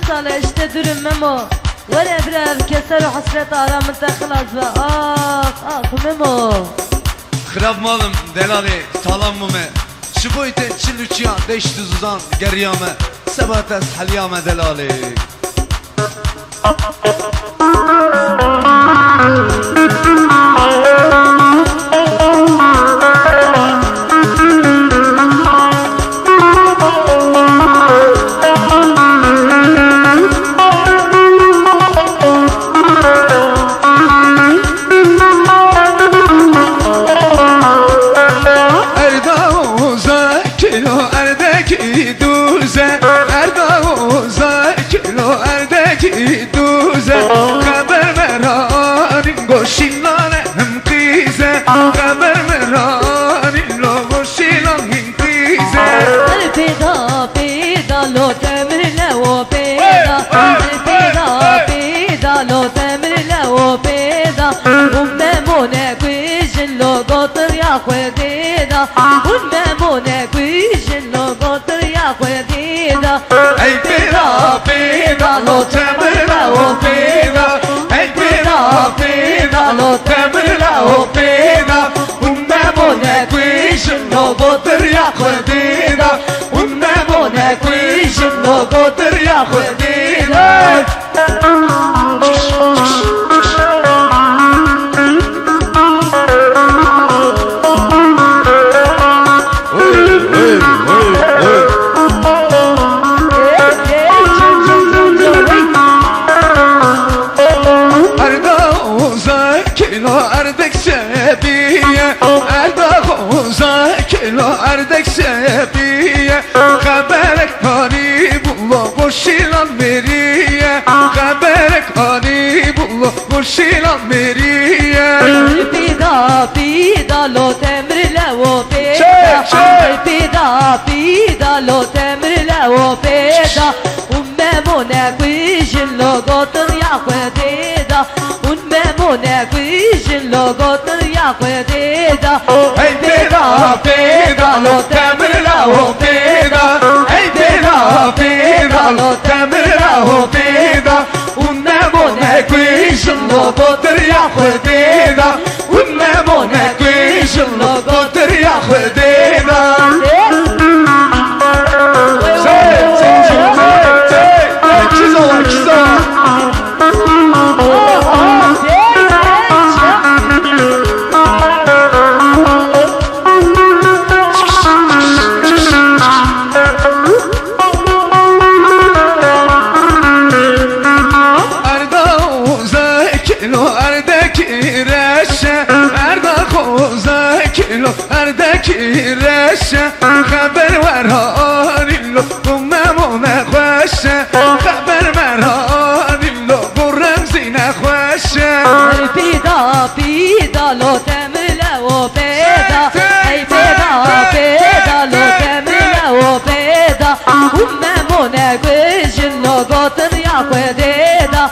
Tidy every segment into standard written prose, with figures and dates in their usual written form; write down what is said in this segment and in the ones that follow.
ساله işte dürüm Memo. Vere birer keser o hasret aramızda kılaz ve Memo. خراب مالم دلالی سلام مومه شبویت چلوچیان دشت زوزان گریامه سبات از حلیامه دلالی Ey peda peda lo temrla o peda Ey peda peda lo temrla o peda Un memone quishin lo goter ya khudida Un memone quishin lo goter ya khudida Erdek sebiye Haberek hani bullo boşilan veriye Haberek hani bullo boşilan veriye Pida pida lo temrle o peda Pida pida lo temrle o peda Memone quishin lo goter ya khudida Un memone quishin lo goter ya khudida Ey peda peda lo temrla o peda Ey peda peda lo temrla o peda Un memone quishin lo goter ya khudida Un memone quishin lo goter ya khudida Erdeki reşe haber ver halillo bu memone khoşe haber ver halillo bu remzine khoşe Pida pida lo temrle o peda Ey peda peda lo temrle o peda Memone quishin lo goter ya khudida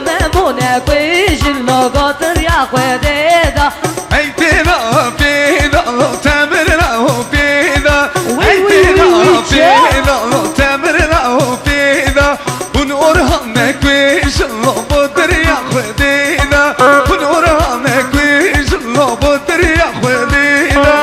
Memone quishin lo goter ya khudida Ey peda peda lo temrla o peda Ey peda peda lo temrla o peda Un orhan ne quishin lo boter ya khudida Un orhan ne quishin lo boter ya khudida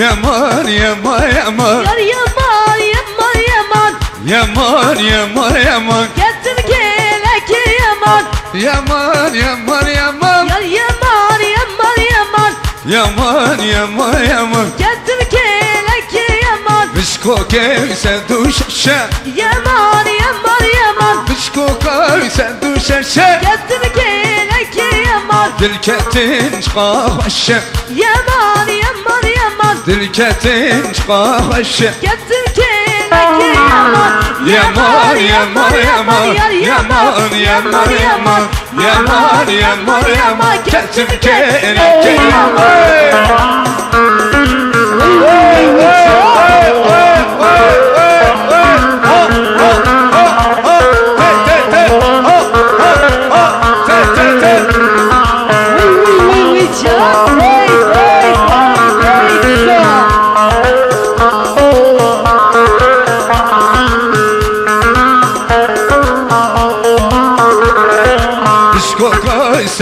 Yaman yaman yaman Yar yaman yaman yaman Yaman yaman yaman Getir kelek yaman Yaman yaman yaman Yar yaman yaman yaman Yaman yaman yaman Getir kelek yaman Bişko kevse düşeşe Yaman yaman yaman Bişko kevse düşeşe Getir kelek yaman Dilketin çıkaşı Yaman yaman yaman Dilketin çıkaşı Getir keleki yaman Yaman yaman yaman Yaman yaman yaman Yaman yaman yaman Getir keleki yaman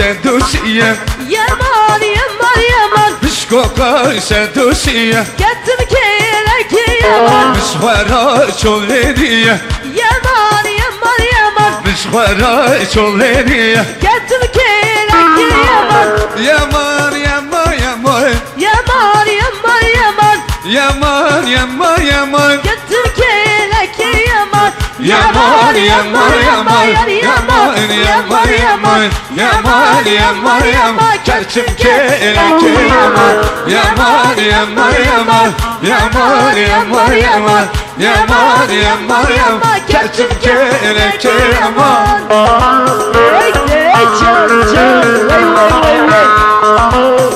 Sedusiye Yaman yaman yaman Bişkoka sedusiye Getir keleki yaman Bişvara çoleriye Yaman yaman yaman Bişvara çoleriye Getir keleki yaman Yaman yaman yaman Yaman yaman yaman Yaman yaman yaman Getir keleki yaman Yaman yaman yaman Yaman yaman yaman Yaman yaman yaman Gerçim keleki yaman Yaman yaman yaman Yaman yaman yaman Yaman yaman yaman Gerçim keleki yaman Hey hey can can Hey hey hey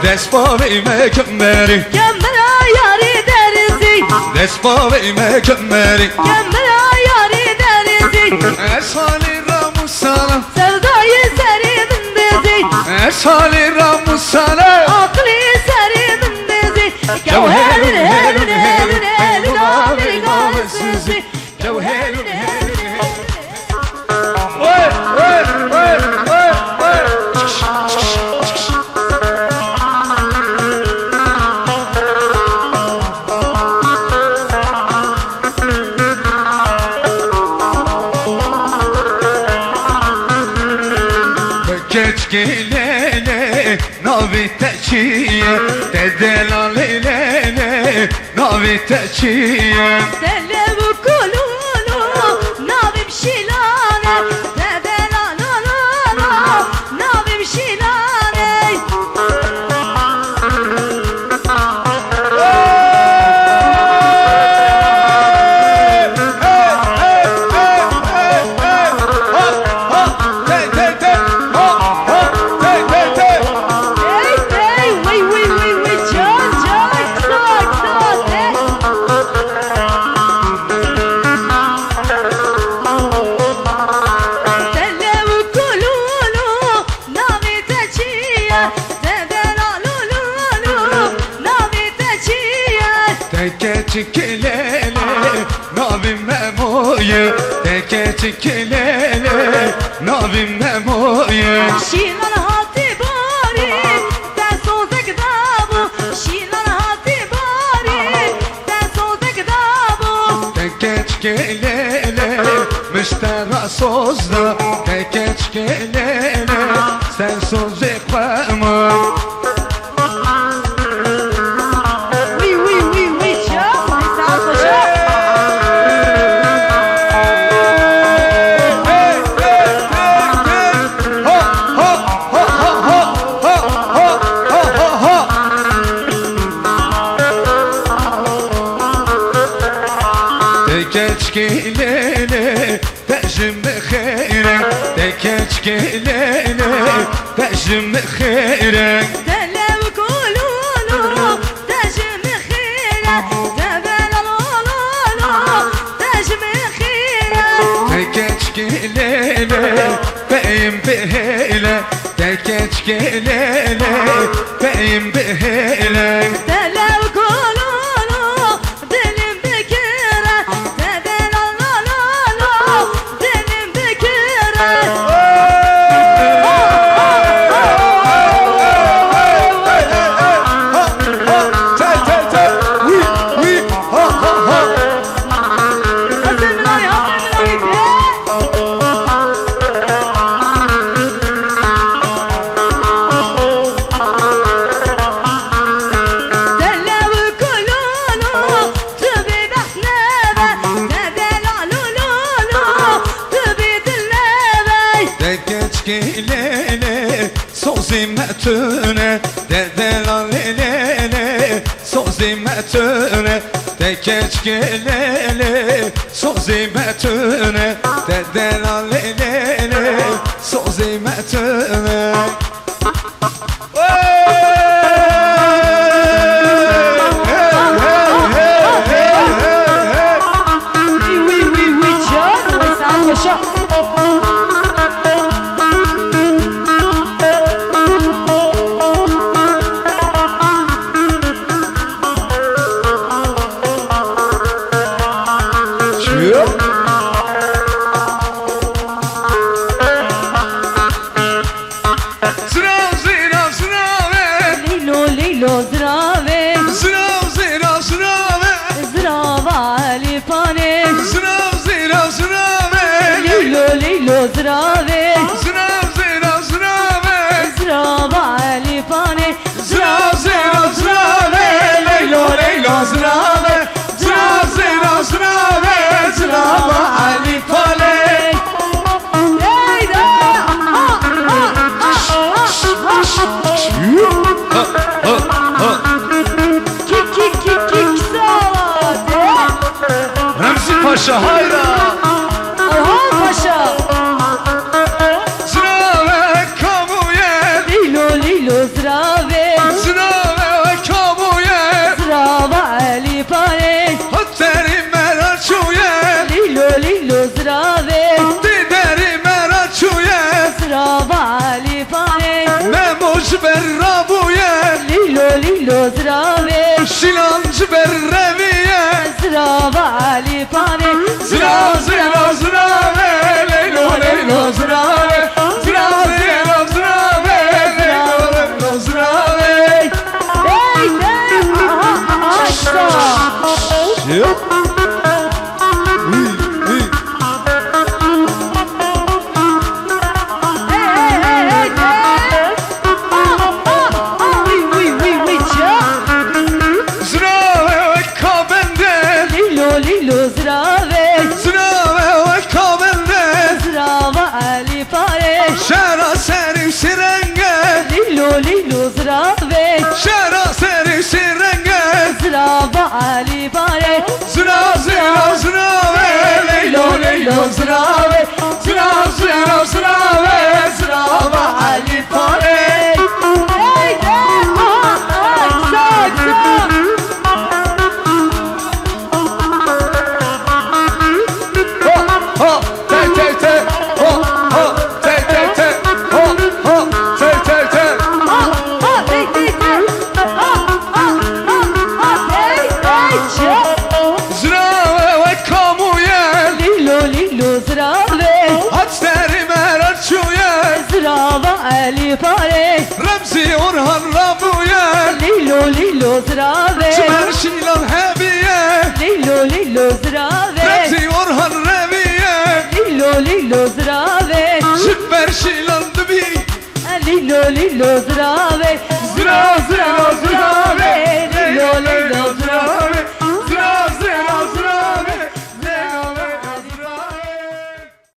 Despavi me kemmeri Kemmera yari derisi Despavi me kemmeri Kemmera yari derisi Esali ramusana Sevdayı serimin dizi Esali ramusana Aklı serimin dizi Gevherin herin herin herin Amerikan sesi Gevherin herin herin Oy oy oy oy oy Geçkilele navi teçiye Dedelalilele navi teçiye Selevu kululu Navim şilane Dedelalala Navim şilane Keçikilele navim memoye Keçikilele navim memoye Şilan hati bari Sen sozek dabu Şilan hati bari Sen sozek dabu Keçikilele müştera sozda Keçikilele sen sozek verme Keçkilele tejim bixire Keçkilele tejim bixire Telev kululu Tejim khire Debelalala Tejim khire Keçkilele beyim bihile Keçkilele beyim bihile Telev kululu Dilim bikire Debelalala Dilim bikire geçkilele sozimetüne dedelalelele sozimetüne de geçkilele sozimetüne dedelalelele sozimetüne Paşa hayra Orhan Paşa Zrave kamuye Lilo lilo zrave Zrave kamuye Zrava Ali pane Hatteri meraçuye Lilo lilo zrave Dideri meraçuye Zrava Ali pane Memuş berrabuye Lilo lilo zrave Şilancı berreviye Zrava Ali pane Zra zra zrave Leylo leylo zrave Zra zra zrave Leylo leylo zrave Hey hey Aşka Yok Ali bare Zra zra zrave Leylo leylo zrave Zra zra zrave Zrava Ali pare Hey hey Sak sak Ho te te te Ho te te te Ho te te te Zrave kamuye Lilo lilo zrave Hatteri meraçuye Zrava Ali pare Remzi Orhan Rabuye Lilo lilo zrave Çimer Şilan Hebiye Lilo lilo zrave Remzi Orhan Reviye Lilo lilo zrave Süper Şilan Dubi Lilo lilo zrave Zra zra